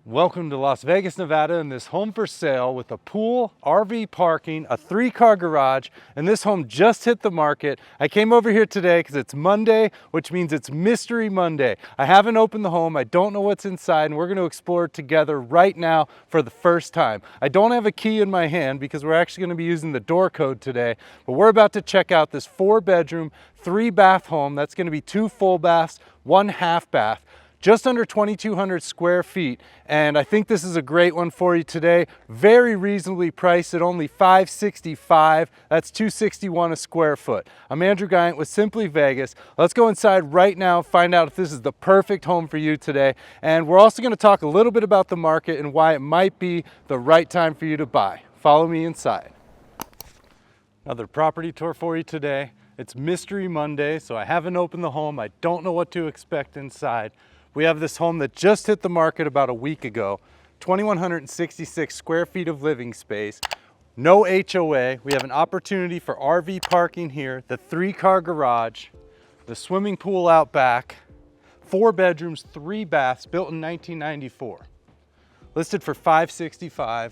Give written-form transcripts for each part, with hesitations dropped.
Welcome to Las Vegas, Nevada, and this home for sale with a pool, RV parking, a 3-car garage, and this home just hit the market. I came over here today because it's Monday, which means it's Mystery Monday. I haven't opened the home, I don't know what's inside, and we're going to explore it together right now for the first time. I don't have a key in my hand because we're actually going to be using the door code today, but we're about to check out this 4-bedroom, 3-bath home. That's going to be 2 full baths, 1 half bath. Just under 2,200 square feet, and I think this is a great one for you today. Very reasonably priced at only $565. That's $261 a square foot. I'm Andrew Guiant with Simply Vegas. Let's go inside right now and find out if this is the perfect home for you today. And we're also going to talk a little bit about the market and why it might be the right time for you to buy. Follow me inside. Another property tour for you today. It's Mystery Monday, so I haven't opened the home. I don't know what to expect inside. We have this home that just hit the market about a week ago, 2,166 square feet of living space, no HOA. We have an opportunity for RV parking here, the 3-car garage, the swimming pool out back, 4 bedrooms, 3 baths, built in 1994. Listed for $565.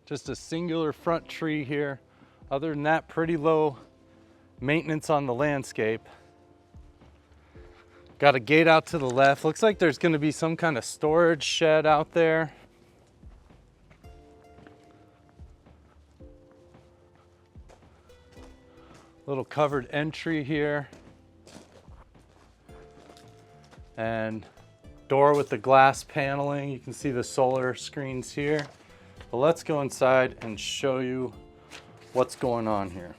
Just a singular front tree here. Other than that, pretty low maintenance on the landscape. Got a gate out to the left. Looks like there's going to be some kind of storage shed out there. Little covered entry here. And door with the glass paneling. You can see the solar screens here. But let's go inside and show you what's going on here.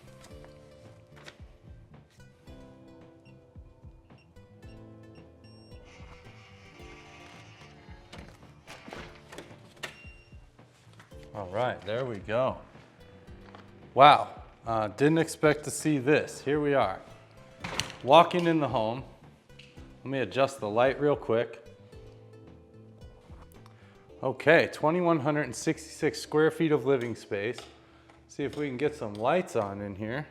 All right, there we go. Wow, didn't expect to see this. Here we are, walking in the home. Let me adjust the light real quick. Okay, 2,166 square feet of living space. See if we can get some lights on in here.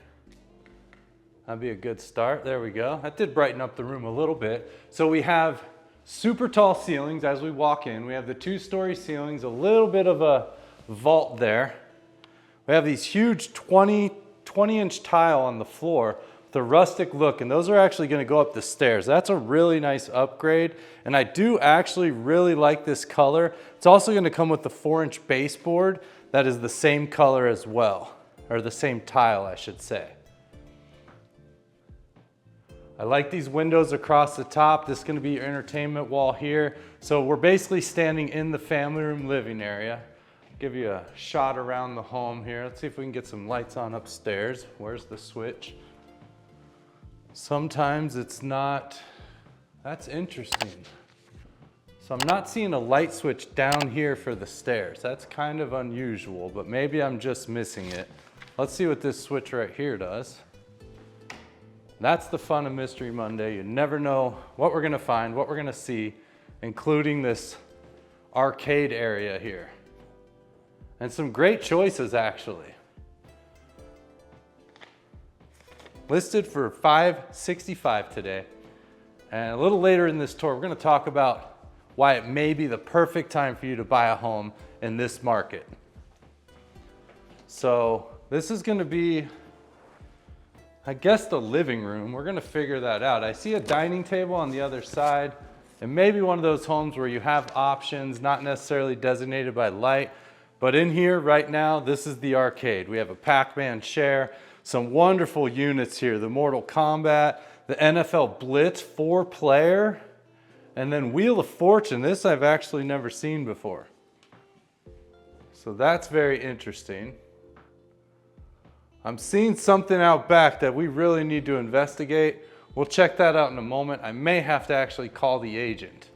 That'd be a good start. There we go. That did brighten up the room a little bit. So we have super tall ceilings as we walk in. We have the 2-story ceilings, a little bit of a vault there. We have these huge 20-inch tile on the floor with a rustic look, and those are actually going to go up the stairs. That's a really nice upgrade, and I do actually really like this color. It's also going to come with the 4-inch baseboard that is the same color as well, or the same tile, I should say. I like these windows across the top. This is going to be your entertainment wall here. So we're basically standing in the family room living area. Give you a shot around the home here. Let's see if we can get some lights on upstairs. Where's the switch? Sometimes it's not. That's interesting. So I'm not seeing a light switch down here for the stairs. That's kind of unusual, but maybe I'm just missing it. Let's see what this switch right here does. That's the fun of Mystery Monday. You never know what we're gonna find, what we're gonna see, including this arcade area here. And some great choices, actually. Listed for $565 today. And a little later in this tour, we're going to talk about why it may be the perfect time for you to buy a home in this market. So this is going to be, I guess, the living room. We're going to figure that out. I see a dining table on the other side. It may be one of those homes where you have options, not necessarily designated by light. But in here right now, this is the arcade. We have a Pac-Man chair, some wonderful units here, the Mortal Kombat, the NFL Blitz 4-player, and then Wheel of Fortune. This I've actually never seen before. So that's very interesting. I'm seeing something out back that we really need to investigate. We'll check that out in a moment. I may have to actually call the agent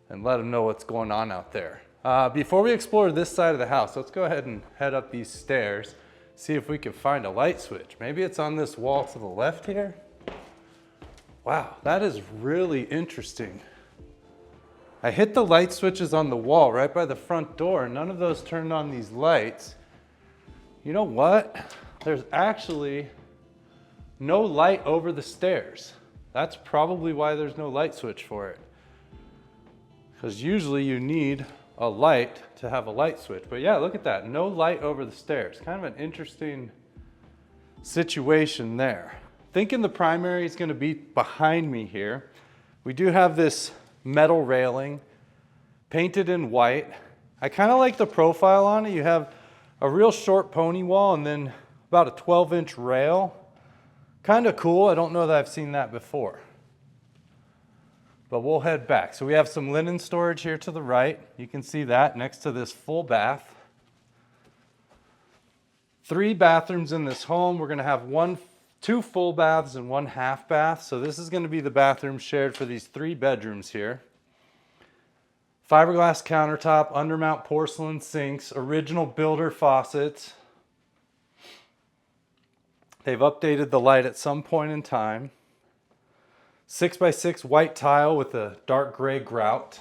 and let him know what's going on out there. Before we explore this side of the house, let's go ahead and head up these stairs, see if we can find a light switch. Maybe it's on this wall to the left here. Wow, that is really interesting. I hit the light switches on the wall right by the front door, and none of those turned on these lights. You know what? There's actually no light over the stairs. That's probably why there's no light switch for it. because usually you need a light to have a light switch. But yeah, look at that, no light over the stairs. Kind of an interesting situation there. Thinking the primary is going to be behind me here. We do have this metal railing painted in white. I kind of like the profile on it. You have a real short pony wall and then about a 12-inch rail. Kind of cool. I don't know that I've seen that before. But we'll head back. So we have some linen storage here to the right. You can see that next to this full bath. 3 bathrooms in this home. We're going to have 2 full baths and 1 half bath. So this is going to be the bathroom shared for these 3 bedrooms here. Fiberglass countertop, undermount porcelain sinks, original builder faucets. They've updated the light at some point in time. 6x6 white tile with a dark gray grout.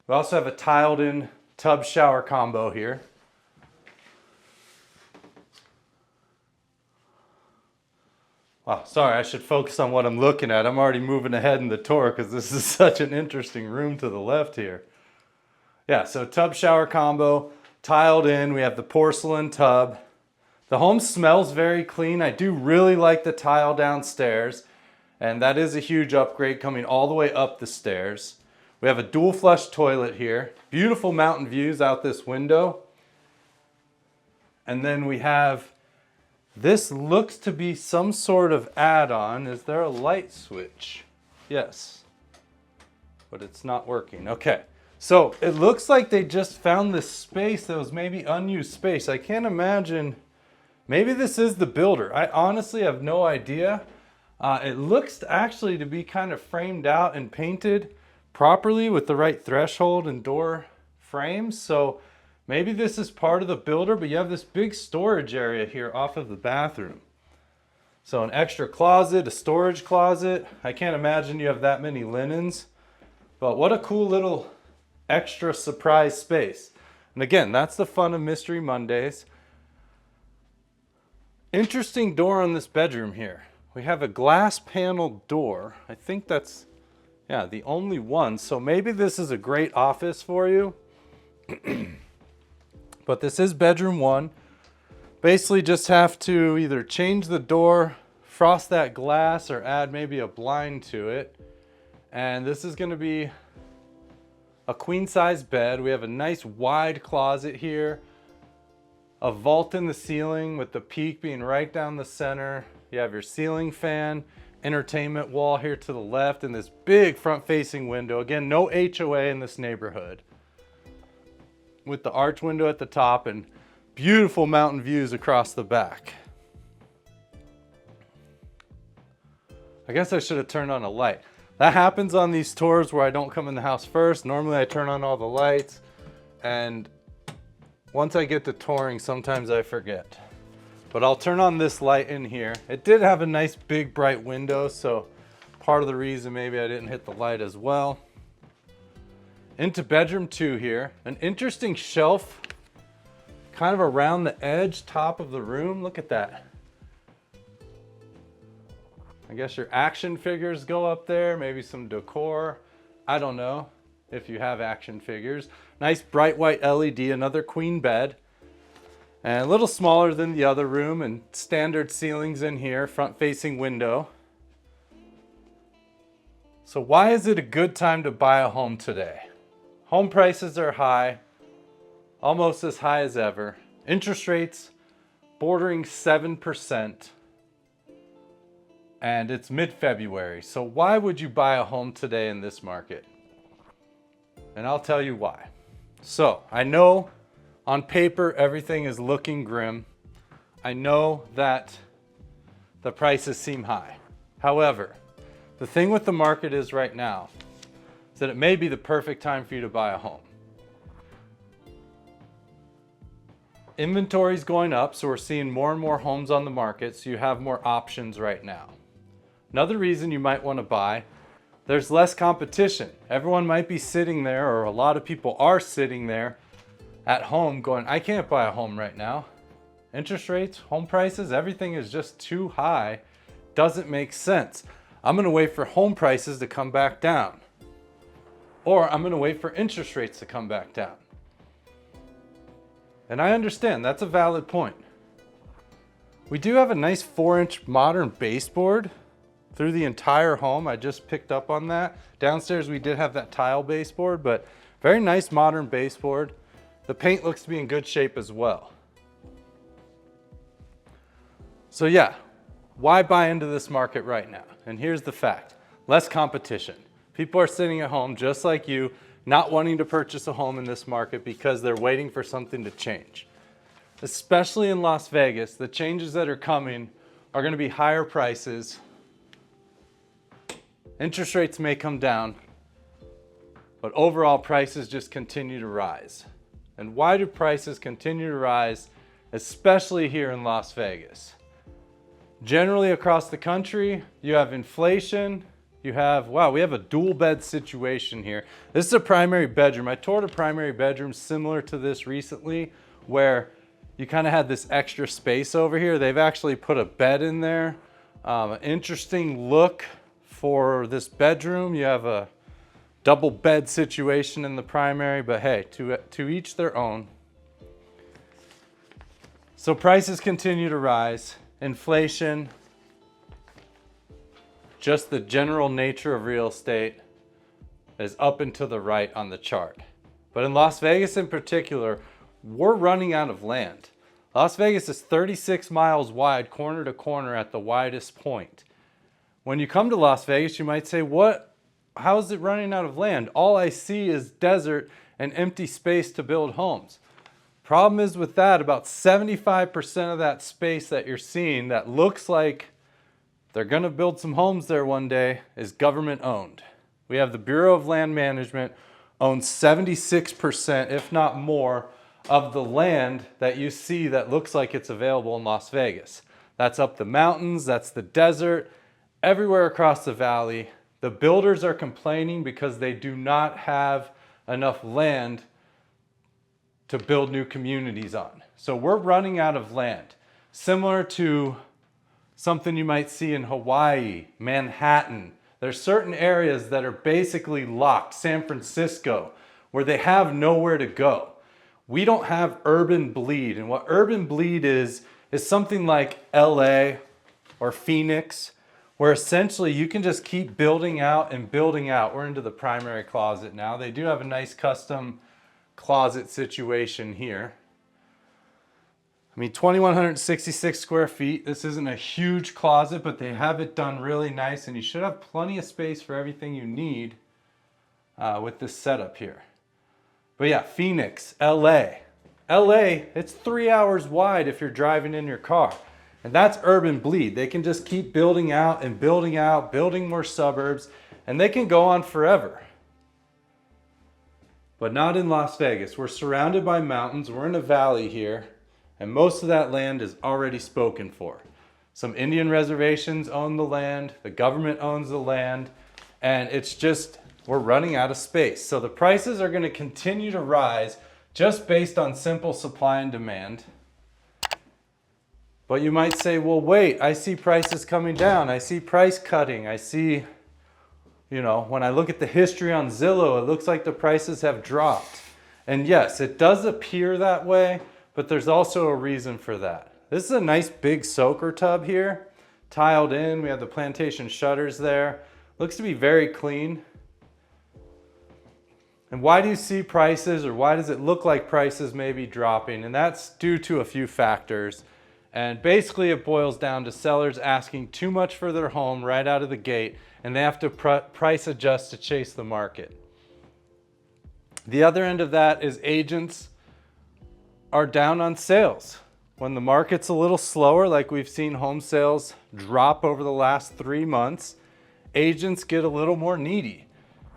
We also have a tiled in tub shower combo here. Oh, sorry, I should focus on what I'm looking at. I'm already moving ahead in the tour because this is such an interesting room to the left here. Yeah, so tub shower combo, tiled in. We have the porcelain tub. The home smells very clean. I do really like the tile downstairs, and that is a huge upgrade coming all the way up the stairs. We have a dual flush toilet here. Beautiful mountain views out this window. And then we have, this looks to be some sort of add-on. Is there a light switch? Yes, but it's not working. Okay, so it looks like they just found this space that was maybe unused space. I can't imagine, maybe this is the builder. I honestly have no idea. It looks actually to be kind of framed out and painted properly with the right threshold and door frames. So maybe this is part of the builder, but you have this big storage area here off of the bathroom. So an extra closet, a storage closet. I can't imagine you have that many linens, but what a cool little extra surprise space. And again, that's the fun of Mystery Mondays. Interesting door on this bedroom here. We have a glass panel door. I think that's, yeah, the only one. So maybe this is a great office for you. But this is bedroom 1. Basically just have to either change the door, frost that glass, or add maybe a blind to it. And this is going to be a queen size bed. We have a nice wide closet here, a vault in the ceiling with the peak being right down the center. You have your ceiling fan, entertainment wall here to the left, and this big front facing window. Again, no HOA in this neighborhood, with the arch window at the top and beautiful mountain views across the back. I guess I should have turned on a light. That happens on these tours where I don't come in the house first. Normally I turn on all the lights, and once I get to touring, sometimes I forget. But I'll turn on this light in here. It did have a nice big bright window, so part of the reason maybe I didn't hit the light as well. Into bedroom 2 here. An interesting shelf kind of around the edge, top of the room. Look at that. I guess your action figures go up there, maybe some decor. I don't know if you have action figures. Nice bright white LED, another queen bed. And a little smaller than the other room, and standard ceilings in here, front facing window. So why is it a good time to buy a home today? Home prices are high, almost as high as ever. Interest rates bordering 7%. And it's mid-February. So why would you buy a home today in this market? And I'll tell you why. So I know on paper everything is looking grim. I know that the prices seem high. However, the thing with the market is right now is that it may be the perfect time for you to buy a home. Inventory's going up, so we're seeing more and more homes on the market, so you have more options right now. Another reason you might want to buy, there's less competition. Everyone might be sitting there, or a lot of people are sitting there at home going, I can't buy a home right now. Interest rates, home prices, everything is just too high. Doesn't make sense. I'm going to wait for home prices to come back down. or I'm gonna wait for interest rates to come back down. And I understand, that's a valid point. We do have a nice 4-inch modern baseboard through the entire home. I just picked up on that. Downstairs we did have that tile baseboard, but very nice modern baseboard. The paint looks to be in good shape as well. So yeah, why buy into this market right now? And here's the fact, less competition. People are sitting at home just like you, not wanting to purchase a home in this market because they're waiting for something to change. Especially in Las Vegas, the changes that are coming are going to be higher prices. Interest rates may come down, but overall prices just continue to rise. And why do prices continue to rise, especially here in Las Vegas? Generally across the country, you have inflation, you have, wow, we have a dual bed situation here. This is a primary bedroom. I toured a primary bedroom similar to this recently, where you kind of had this extra space over here. They've actually put a bed in there. An interesting look for this bedroom. You have a double bed situation in the primary, but hey, to each their own. So prices continue to rise. Inflation, just the general nature of real estate is up and to the right on the chart. But in Las Vegas in particular, we're running out of land. Las Vegas is 36 miles wide, corner to corner at the widest point. When you come to Las Vegas, you might say, how is it running out of land? All I see is desert and empty space to build homes. Problem is with that, about 75% of that space that you're seeing that looks like they're gonna build some homes there one day is government owned. We have the Bureau of Land Management owns 76%, if not more, of the land that you see that looks like it's available in Las Vegas. That's up the mountains, that's the desert, everywhere across the valley. The builders are complaining because they do not have enough land to build new communities on. So we're running out of land. Similar to something you might see in Hawaii, Manhattan. There's certain areas that are basically locked, San Francisco, where they have nowhere to go. We don't have urban bleed. And what urban bleed is something like LA or Phoenix, where essentially you can just keep building out and building out. We're into the primary closet now. They do have a nice custom closet situation here. I mean, 2,166 square feet. This isn't a huge closet, but they have it done really nice, and you should have plenty of space for everything you need with this setup here. But yeah, Phoenix, LA. LA, it's 3 hours wide if you're driving in your car. And that's urban bleed. They can just keep building out and building out, building more suburbs, and they can go on forever. But not in Las Vegas. We're surrounded by mountains. We're in a valley here, and most of that land is already spoken for. Some Indian reservations own the land, the government owns the land, and it's just, we're running out of space. So the prices are going to continue to rise just based on simple supply and demand. But you might say, well, wait, I see prices coming down. I see price cutting. I see, you know, when I look at the history on Zillow, it looks like the prices have dropped. And yes, it does appear that way, but there's also a reason for that. This is a nice big soaker tub here, tiled in. We have the plantation shutters there. Looks to be very clean. And why do you see prices, or why does it look like prices may be dropping? And that's due to a few factors. And basically it boils down to sellers asking too much for their home right out of the gate, and they have to price adjust to chase the market. The other end of that is agents are down on sales. When the market's a little slower, like we've seen home sales drop over the last 3 months, agents get a little more needy.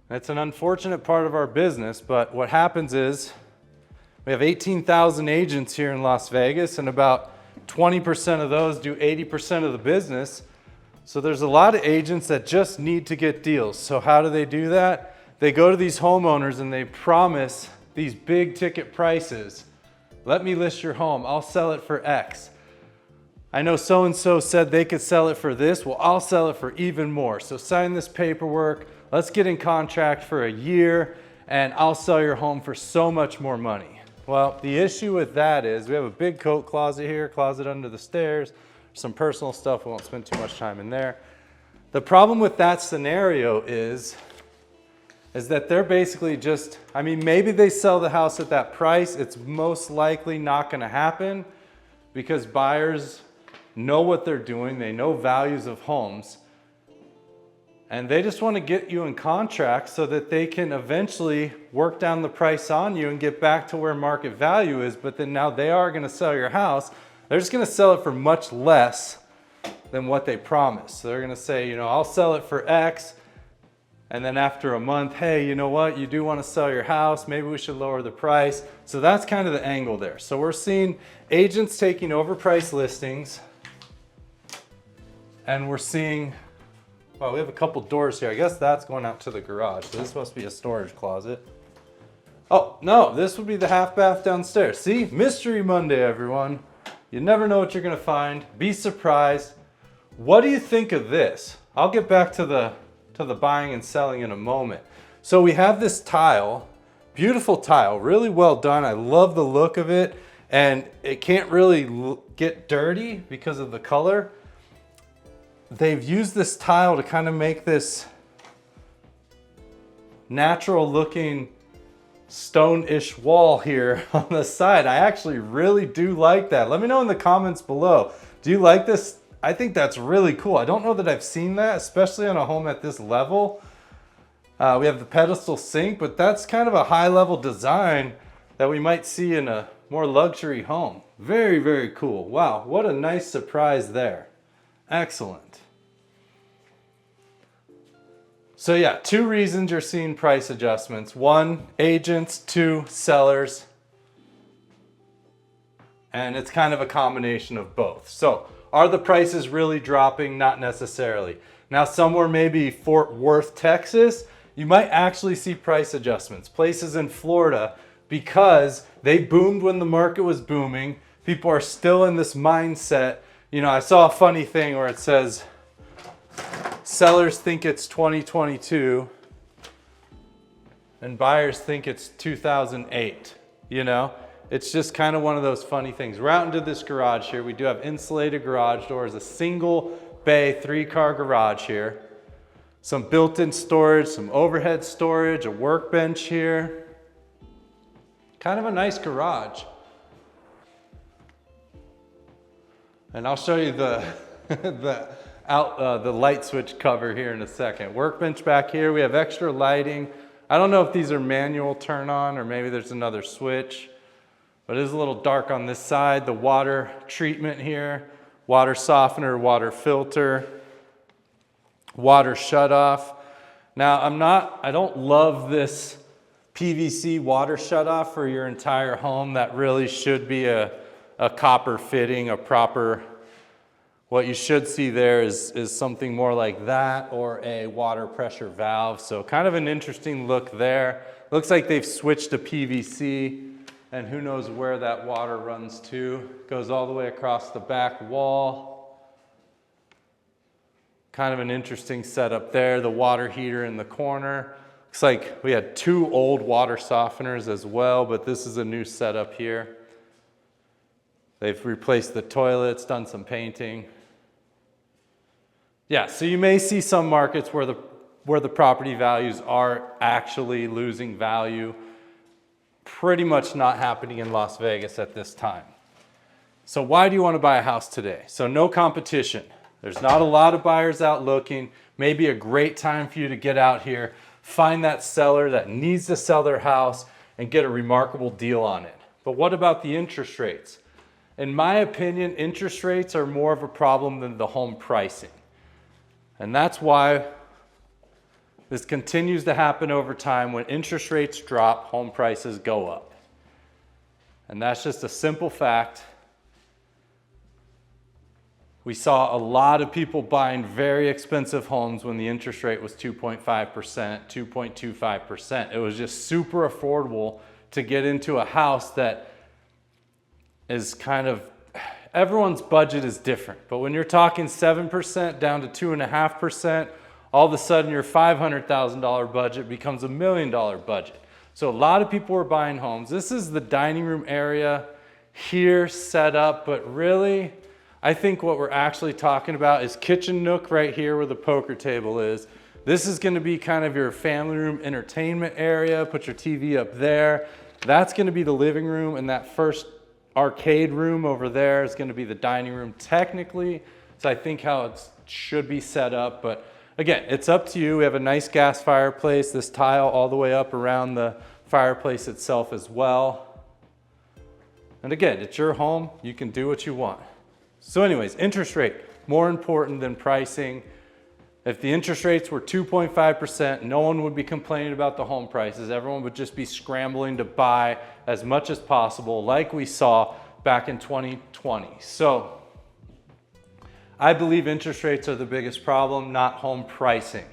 That's an unfortunate part of our business, but what happens is we have 18,000 agents here in Las Vegas, and about 20% of those do 80% of the business. So there's a lot of agents that just need to get deals. So how do they do that? They go to these homeowners and they promise these big ticket prices. Let me list your home. I'll sell it for X. I know so-and-so said they could sell it for this. Well, I'll sell it for even more. So sign this paperwork. let's get in contract for a year and I'll sell your home for so much more money. Well, the issue with that is we have a big coat closet here, closet under the stairs, some personal stuff. We won't spend too much time in there. The problem with that scenario is that they're basically just, I mean, maybe they sell the house at that price. It's most likely not gonna happen because buyers know what they're doing. They know values of homes. And they just want to get you in contract so that they can eventually work down the price on you and get back to where market value is. But then now they are going to sell your house. They're just going to sell it for much less than what they promised. So they're going to say, you know, I'll sell it for X. And then after a month, hey, you know what? You do want to sell your house. Maybe we should lower the price. So that's kind of the angle there. So we're seeing agents taking overpriced listings. And we're seeing, well, we have a couple doors here. I guess that's going out to the garage. So this must be a storage closet. Oh, no, this would be the half bath downstairs. See, Mystery Monday, everyone. You never know what you're gonna find. Be surprised. What do you think of this? I'll get back to the buying and selling in a moment. So we have this tile, beautiful tile, really well done. I love the look of it. And it can't really get dirty because of the color. They've used this tile to kind of make this natural looking stone-ish wall here on the side. I actually really do like that. Let me know in the comments below. Do you like this? I think that's really cool. I don't know that I've seen that, especially on a home at this level. We have the pedestal sink, but that's kind of a high level design that we might see in a more luxury home. Very, very cool. Wow, what a nice surprise there. Excellent. So yeah, 2 reasons you're seeing price adjustments. 1, agents, 2, sellers. And it's kind of a combination of both. So are the prices really dropping? Not necessarily. Now somewhere maybe Fort Worth, Texas, you might actually see price adjustments. Places in Florida, because they boomed when the market was booming. People are still in this mindset. You know, I saw a funny thing where it says, sellers think it's 2022 and buyers think it's 2008, you know? It's just kind of one of those funny things. We're out into this garage here. We do have insulated garage doors, a single bay 3-car garage here. Some built-in storage, some overhead storage, a workbench here. Kind of a nice garage. And I'll show you the the light switch cover here in a second. Workbench back here, we have extra lighting. I don't know if these are manual turn on or maybe there's another switch, but it is a little dark on this side. The water treatment here, water softener, water filter, water shut off. Now I don't love this PVC water shut off for your entire home. That really should be a copper fitting, a proper. What you should see there is something more like that or a water pressure valve. So kind of an interesting look there. Looks like they've switched to PVC and who knows where that water runs to. Goes all the way across the back wall. Kind of an interesting setup there. The water heater in the corner. Looks like we had 2 old water softeners as well, but this is a new setup here. They've replaced the toilets, done some painting. Yeah, so you may see some markets where the property values are actually losing value. Pretty much not happening in Las Vegas at this time. So why do you want to buy a house today? So no competition. There's not a lot of buyers out looking. Maybe a great time for you to get out here, find that seller that needs to sell their house and get a remarkable deal on it. But what about the interest rates? In my opinion, interest rates are more of a problem than the home pricing. And that's why this continues to happen over time. When interest rates drop, home prices go up. And that's just a simple fact. We saw a lot of people buying very expensive homes when the interest rate was 2.5%, 2.25%. It was just super affordable to get into a house that is kind of, everyone's budget is different. But when you're talking 7% down to 2.5%, all of a sudden your $500,000 budget becomes $1 million budget. So a lot of people are buying homes. This is the dining room area here set up, but really, I think what we're actually talking about is kitchen nook right here where the poker table is. This is gonna be kind of your family room entertainment area. Put your TV up there. That's gonna be the living room, and that first arcade room over there is gonna be the dining room technically. So I think how it should be set up, but again, it's up to you. We have a nice gas fireplace, this tile all the way up around the fireplace itself as well. And again, it's your home, you can do what you want. So anyways, interest rate, more important than pricing. If the interest rates were 2.5%, no one would be complaining about the home prices. Everyone would just be scrambling to buy as much as possible, like we saw back in 2020. So I believe interest rates are the biggest problem, not home pricing.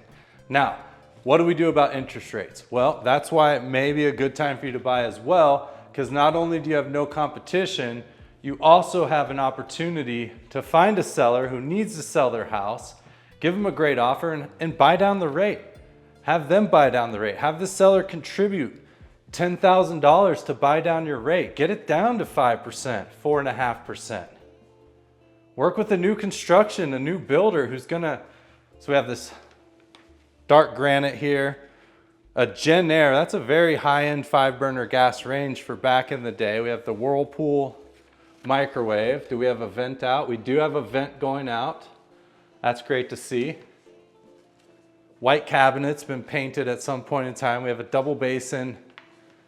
Now, what do we do about interest rates? Well, that's why it may be a good time for you to buy as well, because not only do you have no competition, you also have an opportunity to find a seller who needs to sell their house, give them a great offer, and buy down the rate. Have them buy down the rate. Have the seller contribute $10,000 to buy down your rate. Get it down to 5%, 4.5%. Work with a new construction, a new builder who's gonna, so we have this dark granite here, a Gen Air, that's a very high-end 5-burner gas range for back in the day. We have the Whirlpool microwave. Do we have a vent out? We do have a vent going out. That's great to see. White cabinets, been painted at some point in time. We have a double basin,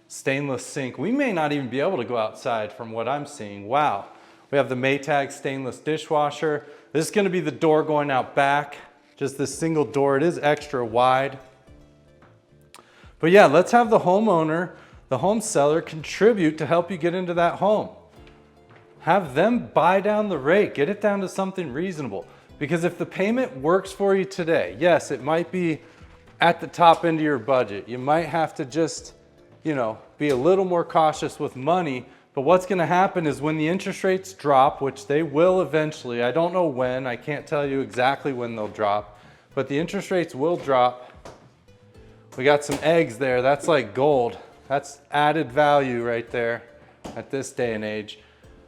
stainless sink. We may not even be able to go outside from what I'm seeing. Wow. We have the Maytag stainless dishwasher. This is gonna be the door going out back, just this single door. It is extra wide. But yeah, let's have the homeowner, the home seller contribute to help you get into that home. Have them buy down the rate, get it down to something reasonable. Because if the payment works for you today, yes, it might be at the top end of your budget. You might have to just, be a little more cautious with money. But what's gonna happen is when the interest rates drop, which they will eventually, I don't know when, I can't tell you exactly when they'll drop, but the interest rates will drop. We got some eggs there, that's like gold. That's added value right there at this day and age.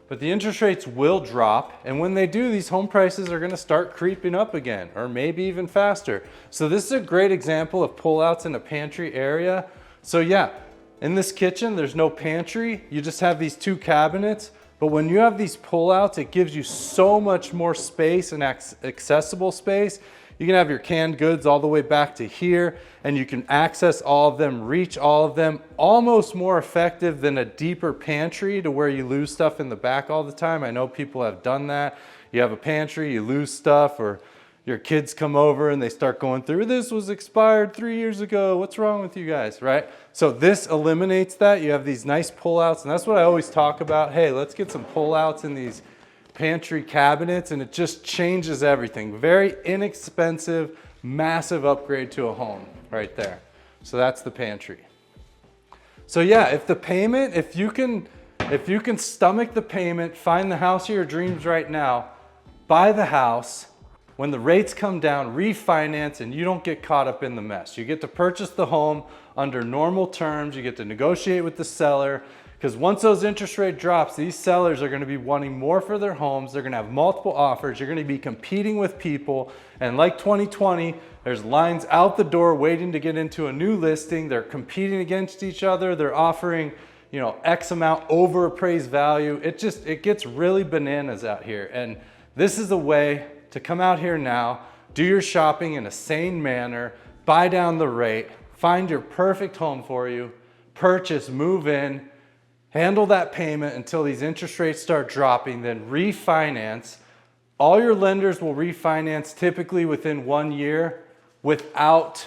But the interest rates will drop, and when they do, these home prices are gonna start creeping up again, or maybe even faster. So this is a great example of pullouts in a pantry area. So yeah, in this kitchen, there's no pantry. You just have these 2 cabinets. But when you have these pullouts, it gives you so much more space and accessible space. You can have your canned goods all the way back to here, and you can access all of them, reach all of them, almost more effective than a deeper pantry to where you lose stuff in the back all the time. I know people have done that. You have a pantry, you lose stuff, or your kids come over and they start going through, this was expired 3 years ago. What's wrong with you guys, right? So this eliminates that. You have these nice pullouts, and that's what I always talk about. Hey, let's get some pullouts in these pantry cabinets, and it just changes everything. Very inexpensive, massive upgrade to a home right there. So that's the pantry. So yeah, if the payment, if you can stomach the payment, find the house of your dreams right now, buy the house. When the rates come down, refinance, and you don't get caught up in the mess. You get to purchase the home under normal terms. You get to negotiate with the seller, because once those interest rate drops, these sellers are gonna be wanting more for their homes. They're gonna have multiple offers. You're gonna be competing with people. And like 2020, there's lines out the door waiting to get into a new listing. They're competing against each other. They're offering, X amount over appraised value. It gets really bananas out here. And this is a way to come out here now, do your shopping in a sane manner, buy down the rate, find your perfect home for you, purchase, move in, handle that payment until these interest rates start dropping, then refinance. All your lenders will refinance typically within 1 year without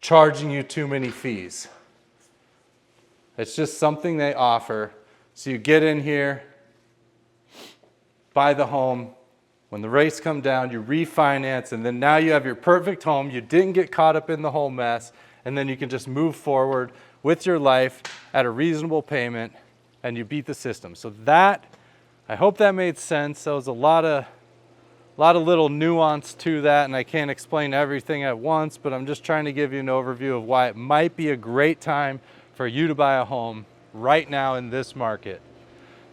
charging you too many fees. It's just something they offer. So you get in here, buy the home. When the rates come down, you refinance, and then now you have your perfect home. You didn't get caught up in the whole mess, and then you can just move forward with your life at a reasonable payment, and you beat the system. So that, I hope that made sense. That was a lot A lot of little nuance to that, and I can't explain everything at once, but I'm just trying to give you an overview of why it might be a great time for you to buy a home right now in this market.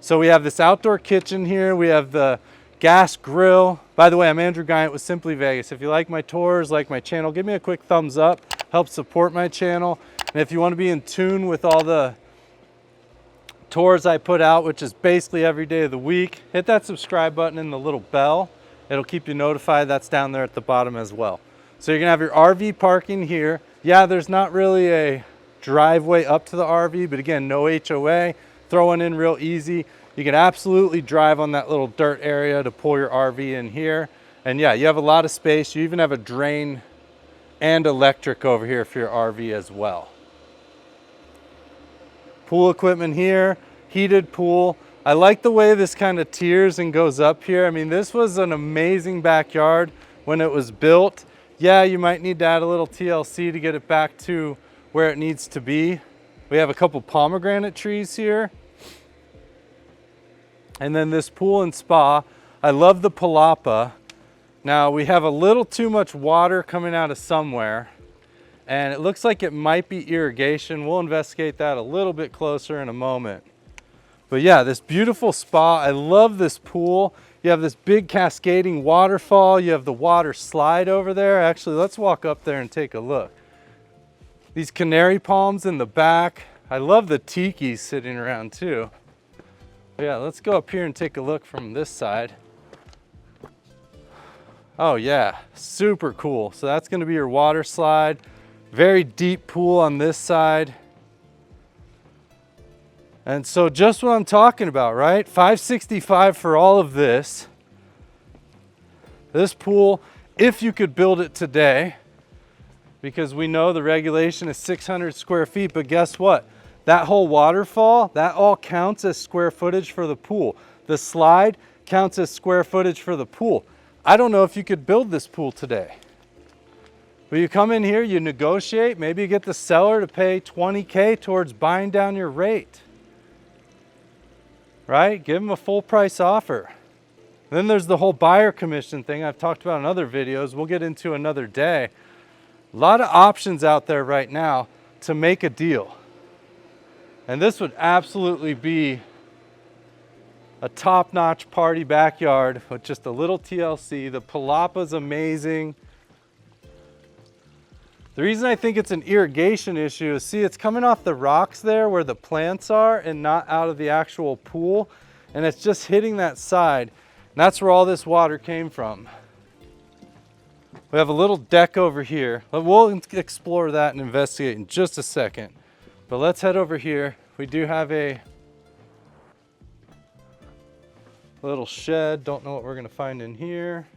So we have this outdoor kitchen here. We have the gas grill. By the way, I'm Andrew Guiant with Simply Vegas. If you like my tours, like my channel, give me a quick thumbs up. Help support my channel. And if you want to be in tune with all the tours I put out, which is basically every day of the week, hit that subscribe button and the little bell. It'll keep you notified. That's down there at the bottom as well. So you're gonna have your RV parking here. Yeah, there's not really a driveway up to the RV, but again, no HOA, throwing in real easy. You can absolutely drive on that little dirt area to pull your RV in here. And yeah, you have a lot of space. You even have a drain and electric over here for your RV as well. Pool equipment here, heated pool. I like the way this kind of tiers and goes up here. I mean, this was an amazing backyard when it was built. Yeah, you might need to add a little TLC to get it back to where it needs to be. We have a couple pomegranate trees here. And then this pool and spa. I love the Palapa. Now we have a little too much water coming out of somewhere, and it looks like it might be irrigation. We'll investigate that a little bit closer in a moment. But yeah, this beautiful spa. I love this pool. You have this big cascading waterfall. You have the water slide over there. Actually, let's walk up there and take a look. These canary palms in the back. I love the tiki sitting around too. But yeah, let's go up here and take a look from this side. Oh yeah, super cool. So that's gonna be your water slide. Very deep pool on this side. And so just what I'm talking about, right? $565 for all of this. This pool, if you could build it today, because we know the regulation is 600 square feet, but guess what? That whole waterfall, that all counts as square footage for the pool. The slide counts as square footage for the pool. I don't know if you could build this pool today. But you come in here, you negotiate, maybe you get the seller to pay $20K towards buying down your rate. Right? Give them a full price offer. Then there's the whole buyer commission thing I've talked about in other videos. We'll get into another day. A lot of options out there right now to make a deal. And this would absolutely be a top-notch party backyard with just a little TLC. The Palapa's amazing. The reason I think it's an irrigation issue is, see, it's coming off the rocks there where the plants are and not out of the actual pool. And it's just hitting that side. And that's where all this water came from. We have a little deck over here. We'll explore that and investigate in just a second. But let's head over here. We do have a little shed. Don't know what we're gonna find in here.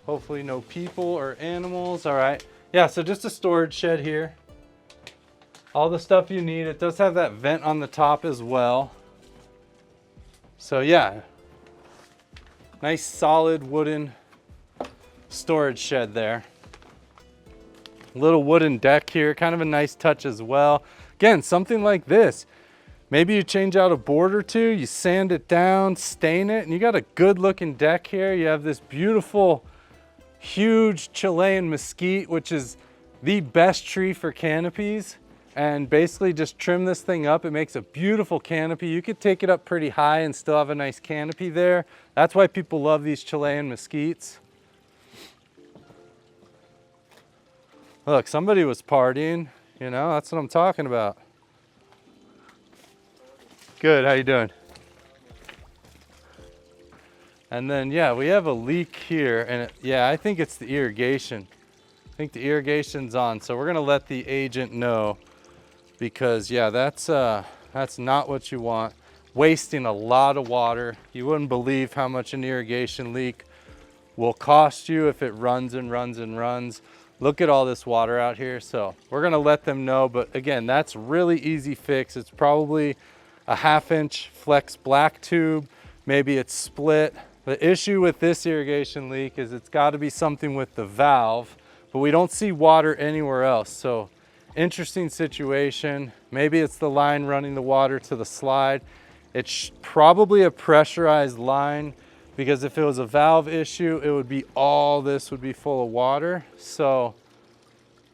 Hopefully no people or animals. All right. Yeah, so just a storage shed here. All the stuff you need. It does have that vent on the top as well. So yeah, nice solid wooden storage shed there. Little wooden deck here, kind of a nice touch as well. Again, something like this. Maybe you change out a board or two, you sand it down, stain it, and you got a good looking deck here. You have this beautiful, huge Chilean mesquite, which is the best tree for canopies. And basically just trim this thing up. It makes a beautiful canopy. You could take it up pretty high and still have a nice canopy there. That's why people love these Chilean mesquites. Look, somebody was partying, you know, that's what I'm talking about. Good, how you doing? And then, yeah, we have a leak here, and yeah, I think it's the irrigation. I think the irrigation's on, so we're gonna let the agent know, because yeah, that's not what you want. Wasting a lot of water. You wouldn't believe how much an irrigation leak will cost you if it runs and runs and runs. Look at all this water out here. So we're gonna let them know, but again, that's really easy fix. It's probably a 1/2 inch flex black tube. Maybe it's split. The issue with this irrigation leak is it's gotta be something with the valve, but we don't see water anywhere else. So interesting situation. Maybe it's the line running the water to the slide. It's probably a pressurized line, because if it was a valve issue, it would be all this would be full of water. So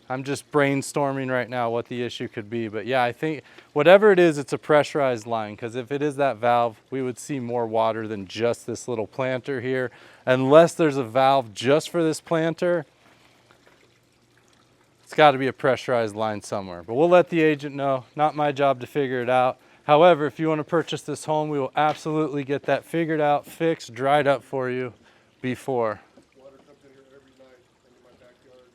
I'm just brainstorming right now what the issue could be. But yeah, I think whatever it is, it's a pressurized line, because if it is that valve, we would see more water than just this little planter here. Unless there's a valve just for this planter, it's got to be a pressurized line somewhere. But we'll let the agent know. Not my job to figure it out. However, if you want to purchase this home, we will absolutely get that figured out, fixed, dried up for you before. Water comes in here every night into my backyard.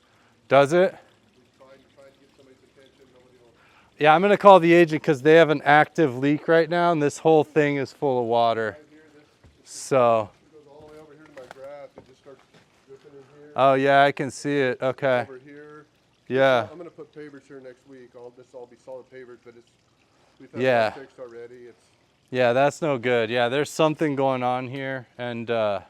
Does it? We try to get somebody's attention. Nobody will. Yeah, I'm going to call the agent because they have an active leak right now, and this whole thing is full of water. Right here, So. it goes all the way over here to my grass. It just starts dripping in here. Oh yeah, I can see it. Okay. Over here. Yeah. I'm going to put pavers here next week. This will all be solid pavers, but we've had Yeah. it fixed already. Yeah, that's no good. Yeah, there's something going on here, and yeah,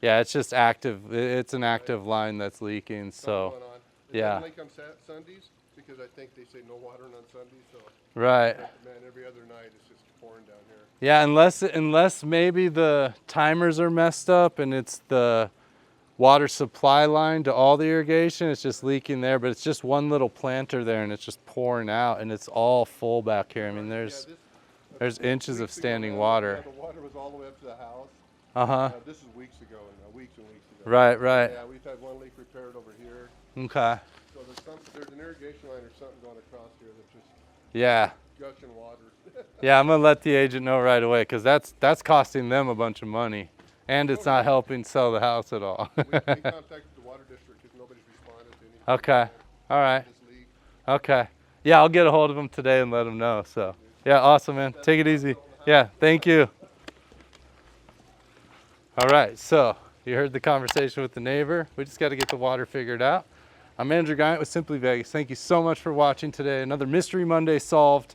it's just active. It's an active line that's leaking. So. Going on. It Yeah. doesn't leak on Sundays because I think they say no watering on Sundays. So. Right. Man, every other night it's just pouring down here. Yeah, unless maybe the timers are messed up and it's the water supply line to all the irrigation, it's just leaking there, but it's just one little planter there and it's just pouring out and it's all full back here. I mean, there's inches of standing water. The water was all the way up to the house. Uh-huh. This is weeks ago, weeks and weeks ago. Right, right. Yeah, we've had one leak repaired over here. Okay. So there's an irrigation line or something going across here that's just Yeah. gushing water. Yeah, I'm gonna let the agent know right away because that's costing them a bunch of money, and it's not helping sell the house at all. We contacted the water district because nobody's responded to anything. Okay. All right. This leak. Okay. Yeah, I'll get a hold of them today and let them know. So, yeah, awesome, man. Take it easy. Yeah, thank you. All right, so you heard the conversation with the neighbor. We just got to get the water figured out. I'm Andrew Guiant with Simply Vegas. Thank you so much for watching today. Another Mystery Monday solved.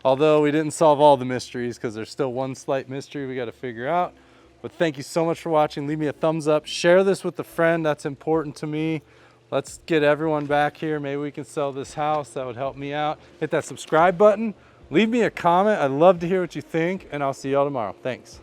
Although we didn't solve all the mysteries because there's still one slight mystery we got to figure out. But thank you so much for watching. Leave me a thumbs up. Share this with a friend. That's important to me. Let's get everyone back here. Maybe we can sell this house. That would help me out. Hit that subscribe button. Leave me a comment. I'd love to hear what you think, and I'll see y'all tomorrow. Thanks.